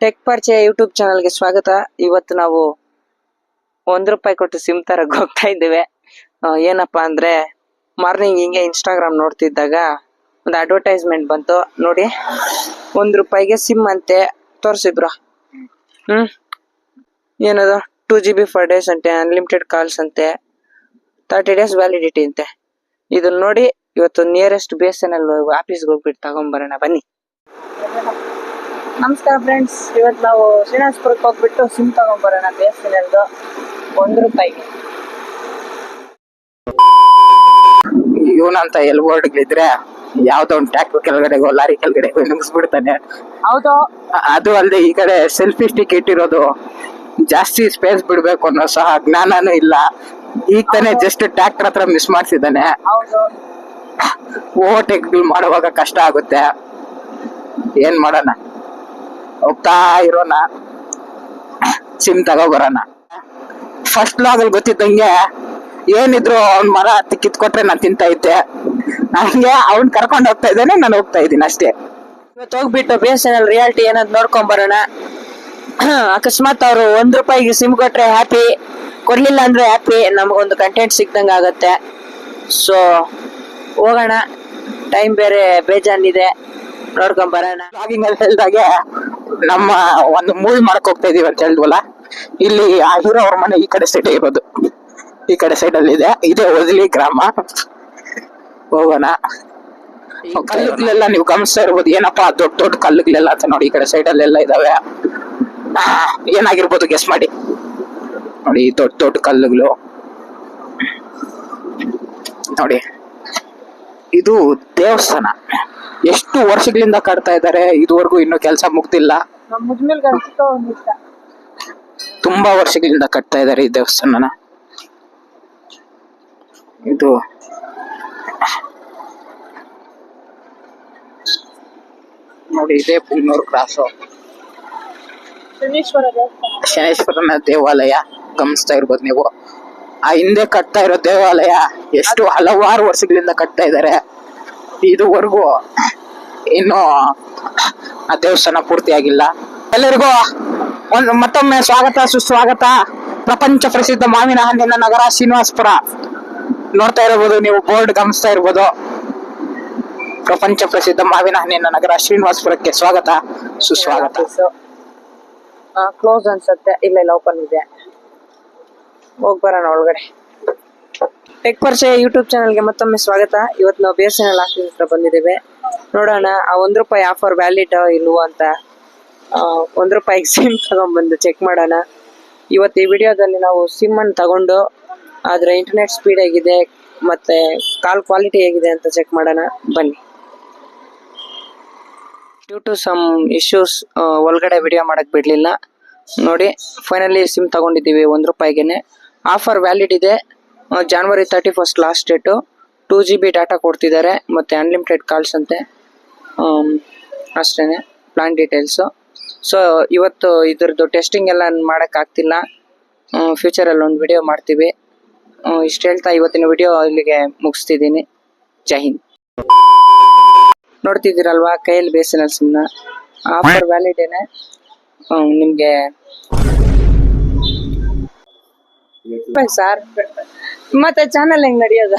Tech ಪರಿಚಯ YouTube ಚಾನಲ್ಗೆ ಸ್ವಾಗತ. ಇವತ್ತು ನಾವು ₹1 ಕೊಟ್ಟು ಸಿಮ್ ತರಕ್ ಹೋಗ್ತಾ ಇದ್ದೇವೆ. ಏನಪ್ಪಾ ಅಂದ್ರೆ ಮಾರ್ನಿಂಗ್ ಹಿಂಗೆ ಇನ್ಸ್ಟಾಗ್ರಾಮ್ ನೋಡ್ತಿದ್ದಾಗ ಒಂದು ಅಡ್ವರ್ಟೈಸ್ಮೆಂಟ್ ಬಂತು ನೋಡಿ. ₹1 ಸಿಮ್ ಅಂತೆ ತೋರಿಸಿಬ್ರು. ಏನದು 2GB per days ಅಂತೆ, ಅನ್ಲಿಮಿಟೆಡ್ ಕಾಲ್ಸ್ ಅಂತೆ, 30 days ವ್ಯಾಲಿಡಿಟಿ ಅಂತೆ. ಇದನ್ನ ನೋಡಿ ಇವತ್ತು ನಿಯರೆಸ್ಟ್ BSNL ಆಫೀಸ್ಗೆ ಹೋಗ್ಬಿಟ್ಟು ತಗೊಂಬರೋಣ ಬನ್ನಿ. ನಮಸ್ಕಾರ ಫ್ರೆಂಡ್ಸ್, ಇವತ್ತು ನಾವು ಶ್ರೀನಿವಾಸಪುರಕ್ಕೆ ಹೋಗ್ಬಿಟ್ಟು ಸಿಮ್ ತಗೊಂಬರೋಣ BSNLದು ₹1. ಇವನಂತ ಎಲ್ಬೋರ್ಡ್ಗಳಿದ್ರೆ ಯಾವ್ದೋ ಒಂದು ಟ್ಯಾಕ್ಟರ್ ಕೆಳಗಡೆಗೋ ಲಾರಿ ಕೆಳಗಡೆಗೋ ನುಗ್ಸ್ಬಿಡ್ತಾನೆ. ಹೌದು, ಅದು ಅಲ್ಲದೆ ಈ ಕಡೆ ಸೆಲ್ಫಿ ಸ್ಟಿಕ್ ಇಟ್ಟಿರೋದು, ಜಾಸ್ತಿ ಸ್ಪೇಸ್ ಬಿಡ್ಬೇಕು ಅನ್ನೋ ಸಹ ಜ್ಞಾನನೂ ಇಲ್ಲ. ಈಗ ತಾನೇ ಜಸ್ಟ್ ಟ್ಯಾಕ್ಟರ್ ಹತ್ರ ಮಿಸ್ ಮಾಡ್ಸಿದ್ದಾನೆ. ಹೌದು, ಓವರ್ಟೇಕ್ ಮಾಡುವಾಗ ಕಷ್ಟ ಆಗುತ್ತೆ. ಏನ್ ಮಾಡೋಣ, ಹೋಗ್ತಾ ಇರೋಣ, ಸಿಮ್ ತಗೋಬರೋಣ. ಫಸ್ಟ್ ಲಾಗಲ್ಲಿ ಗೊತ್ತಿದ್ದಂಗೆ ಏನಿದ್ರು ಅವ್ನ್ ಮರ ಹತ್ತಿ ಕಿತ್ಕೊಟ್ರೆ ನಾನು ತಿಂತಾ ಇದ್ದೆ. ಹಂಗೆ ಅವ್ನ್ ಕರ್ಕೊಂಡು ಹೋಗ್ತಾ ಇದ್ದಾನೆ, ನಾನು ಹೋಗ್ತಾ ಇದ್ದೀನಿ ಅಷ್ಟೇ. ಇವತ್ತು ಹೋಗ್ಬಿಟ್ಟು BSNL ರಿಯಾಲಿಟಿ ಏನಂತ ನೋಡ್ಕೊಂಡ್ ಬರೋಣ. ಅಕಸ್ಮಾತ್ ಅವ್ರು ₹1 ಸಿಮ್ ಕೊಟ್ರೆ ಹ್ಯಾಪಿ, ಕೊಡ್ಲಿಲ್ಲ ಅಂದ್ರೆ ಹ್ಯಾಪಿ, ನಮಗೊಂದು ಕಂಟೆಂಟ್ ಸಿಕ್ದಂಗ ಆಗತ್ತೆ. ಸೊ ಹೋಗೋಣ, ಟೈಮ್ ಬೇರೆ ಬೇಜಾನಿದೆ, ನೋಡ್ಕೊಂಡ್ ಬರೋಣ. ಬ್ಲಾಗಿಂಗ್ ಅಲ್ಲಿ ಹೇಳಿದಾಗೆ ನಮ್ಮ ಒಂದು ಮೂವಿ ಮಾಡಕ್ ಹೋಗ್ತಾ ಇದೀವಿ ಅಂತ ಹೇಳಿದ್ವಲ್ಲ, ಇಲ್ಲಿ ಆ ಹೀರೋ ಅವ್ರ ಮನೆ ಈ ಕಡೆ ಸೈಡ್ ಇರೋದು, ಈ ಕಡೆ ಸೈಡ್ ಅಲ್ಲಿ ಇದೆ. ಇದೇ ಹೊಸಲಿ ಗ್ರಾಮ. ಹೋಗೋಣ. ಕಲ್ಲುಗಳೆಲ್ಲ ನೀವು ಗಮನಿಸ್ತಾ ಇರ್ಬೋದು. ಏನಪ್ಪಾ ದೊಡ್ಡ ದೊಡ್ಡ ಕಲ್ಲುಗಳೆಲ್ಲ ಅಂತ ನೋಡಿ, ಈ ಕಡೆ ಸೈಡ್ ಅಲ್ಲೆಲ್ಲ ಇದಾವೆ. ಏನಾಗಿರ್ಬೋದು ಗೆಸ್ ಮಾಡಿ. ನೋಡಿ ದೊಡ್ಡ ದೊಡ್ಡ ಕಲ್ಲುಗಳು ನೋಡಿ. ಇದು ದೇವಸ್ಥಾನ. ಎಷ್ಟು ವರ್ಷಗಳಿಂದ ಕಟ್ತಾ ಇದ್ದಾರೆ, ಇದುವರೆಗೂ ಇನ್ನೂ ಕೆಲಸ ಮುಗ್ದಿಲ್ಲ. ತುಂಬಾ ವರ್ಷಗಳಿಂದ ಕಟ್ತಾ ಇದ್ದಾರೆ ಈ ದೇವಸ್ಥಾನನ. ಇದು ನೋಡಿ, ಇದೇ ಪುನ್ನೂರು ಕ್ರಾಸು, ಶನೇಶ್ವರನ ದೇವಾಲಯ ಗಮನಿಸ್ತಾ ಇರ್ಬೋದು ನೀವು. ಆ ಹಿಂದೆ ಕಟ್ತಾ ಇರೋ ದೇವಾಲಯ ಎಷ್ಟು ಹಲವಾರು ವರ್ಷಗಳಿಂದ ಕಟ್ತಾ ಇದ್ದಾರೆ. ಇದುವರೆಗೂ ಇನ್ನು ಆ ದೇವಸ್ಥಾನ ಪೂರ್ತಿ ಆಗಿಲ್ಲ. ಎಲ್ಲರಿಗೂ ಮತ್ತೊಮ್ಮೆ ಸ್ವಾಗತ ಸುಸ್ವಾಗತ. ಪ್ರಪಂಚ ಪ್ರಸಿದ್ಧ ಮಾವಿನ ಹಣ್ಣಿನ ನಗರ ಶ್ರೀನಿವಾಸಪುರ. ನೋಡ್ತಾ ಇರಬಹುದು ನೀವು, ಬೋರ್ಡ್ ಗಮನಿಸ್ತಾ ಇರ್ಬೋದು. ಪ್ರಪಂಚ ಪ್ರಸಿದ್ಧ ಮಾವಿನ ಹಣ್ಣಿನ ನಗರ ಶ್ರೀನಿವಾಸಪುರಕ್ಕೆ ಸ್ವಾಗತ ಸುಸ್ವಾಗತ. ಕ್ಲೋಸ್ ಅನ್ಸತ್ತೆ, ಇಲ್ಲ ಓಪನ್ ಇದೆ. ಹೋಗ್ ಬರೋಣ ಒಳಗಡೆ. ಟೆಕ್ ಪರಿಚಯ ಯೂಟ್ಯೂಬ್ ಚಾನಲ್ಗೆ ಮತ್ತೊಮ್ಮೆ ಸ್ವಾಗತ. ಇವತ್ತು ನಾವು BSNL ಆಫೀಸ್ ಹತ್ರ ಬಂದಿದ್ದೇವೆ. ನೋಡೋಣ ಆ ₹1 ಆಫರ್ ವ್ಯಾಲಿಡ್ ಇಲ್ವೋ ಅಂತ. ₹1 ಸಿಮ್ ತಗೊಂಡ್ಬಂದು ಚೆಕ್ ಮಾಡೋಣ. ಇವತ್ತು ಈ ವಿಡಿಯೋದಲ್ಲಿ ನಾವು ಸಿಮ್ ಅನ್ನು ತಗೊಂಡು ಅದ್ರ ಇಂಟರ್ನೆಟ್ ಸ್ಪೀಡ್ ಹೇಗಿದೆ ಮತ್ತೆ ಕಾಲ್ ಕ್ವಾಲಿಟಿ ಹೇಗಿದೆ ಅಂತ ಚೆಕ್ ಮಾಡೋಣ ಬನ್ನಿ. ಡ್ಯೂ ಟು ಸಮ್ ಇಶ್ಯೂಸ್ ಒಳಗಡೆ ವಿಡಿಯೋ ಮಾಡಕ್ ಬಿಡ್ಲಿಲ್ಲ. ನೋಡಿ, ಫೈನಲಿ ಸಿಮ್ ತಗೊಂಡಿದ್ದೀವಿ ₹1ಗೆನೆ. ಆಫರ್ ವ್ಯಾಲಿಡ್ ಇದೆ. January 31st last date. 2GB data ಕೊಡ್ತಿದ್ದಾರೆ ಮತ್ತೆ ಅನ್ಲಿಮಿಟೆಡ್ ಕಾಲ್ಸ್ ಅಂತೆ. ಅಷ್ಟೇನೆ ಪ್ಲಾನ್ ಡೀಟೇಲ್ಸು. ಸೊ ಇವತ್ತು ಇದ್ರದ್ದು ಟೆಸ್ಟಿಂಗ್ ಎಲ್ಲ ಮಾಡಕ್ ಆಗ್ತಿಲ್ಲ. ಫ್ಯೂಚರಲ್ಲಿ ಒಂದು ವಿಡಿಯೋ ಮಾಡ್ತೀವಿ. ಇಷ್ಟು ಹೇಳ್ತಾ ಇವತ್ತಿನ ವಿಡಿಯೋ ಇಲ್ಲಿಗೆ ಮುಗಿಸ್ತಿದ್ದೀನಿ. ಜೈ ಹಿಂದ್. ನೋಡ್ತಿದ್ದೀರಲ್ವಾ ಕೈಯಲ್ಲಿ BSNL ಸಿಮ್ನ. ಆಫರ್ ವ್ಯಾಲಿಡ್ ಏನೇ ನಿಮ್ಗೆ ಸರ್. ಮತ್ತೆ ಚಾನಲ್ ಹೆಂಗ್ ನಡೆಯೋದ?